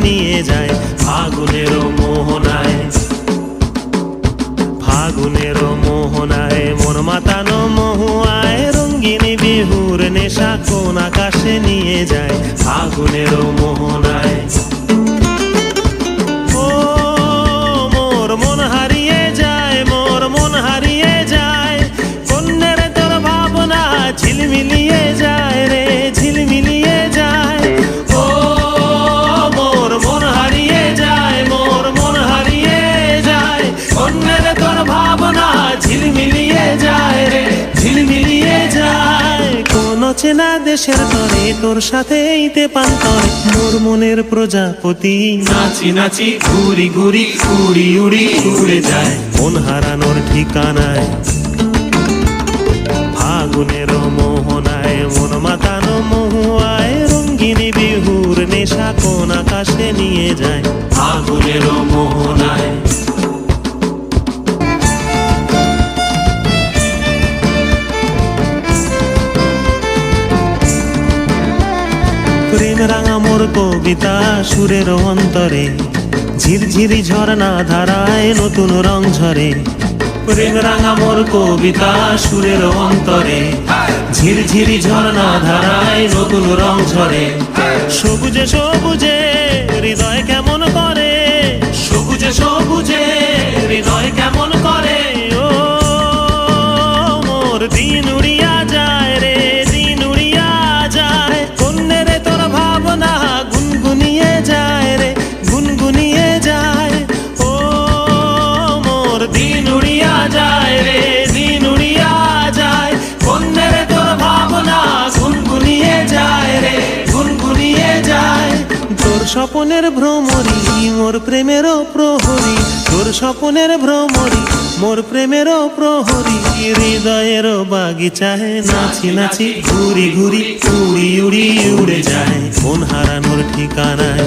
নিয়ে যায় ফাগুনের মোহনায়। ফাগুনের মোহনায় মন মাতানো মহুয়ায় রঙ্গিনী বিহুর নেশা কোন আকাশে নিয়ে যায় ফাগুনের মোহনায়। ও মোর মন হারিয়ে যায়, মোর মন হারিয়ে যায়, কন্যের তোর ভাবনা ঝিলমিলিয়ে যায় রে ঝিলমিলিয়ে যায়। ও মোর মন হারিয়ে যায়, মোর মন হারিয়ে যায়, কন্যের তোর ভাবনা ঝিলমিলিয়ে যায় রে ঝিলমিলিয়ে যায়। কোন চেনা দেশের তরে তোর সাথে এইতে পান্তরে মোর মনের প্রজাপতি নাচি নাচি ঘুরি ঘুরি উড়ি উড়ি উড়ে যায় মন হারানোর ঠিকানায়। ফাগুনের মোহনায় মন মাতানো মহুয়ায় রঙ্গিনী বিহুর নেশা কোন আকাশে নিয়ে যায় ফাগুনের মোহনায়। প্রেম রাঙা মোর কবিতা সুরের অন্তরে ঝিরঝিরি ঝর্ণা ধারায় নতুন রং ঝরে। প্রেম রাঙা মোর কবিতা সুরের অন্তরে ঝিরঝিরি ঝর্ণা ধারায় নতুন রং ঝরে। সবুজে সবুজে হৃদয় কেমন করে, সবুজে সবুজে হৃদয় কেমন করে। ও মোর দিন উড়িয়া যায় রে দিন উড়িয়া যায়, কন্যের তোর ভাবনা গুনগুনিয়ে যায় রে গুনগুনিয়ে যায়। ও মোর দিন উড়িয়া যায় রে দিন উড়িয়া যায়, কন্যের তোর ভাবনা গুনগুনিয়ে যায় রে গুনগুনিয়ে যায়। তোর স্বপনের ভ্রমরি মোর প্রেমেরও প্রহরী, তোর স্বপনের ভ্রমরি মোর প্রেমেরও প্রহরী। হৃদয়ের বাগিচায় নাচি নাচি ঘুরি ঘুরি উড়ি উড়ি উড়ে যায় মন হারানোর ঠিকানায়।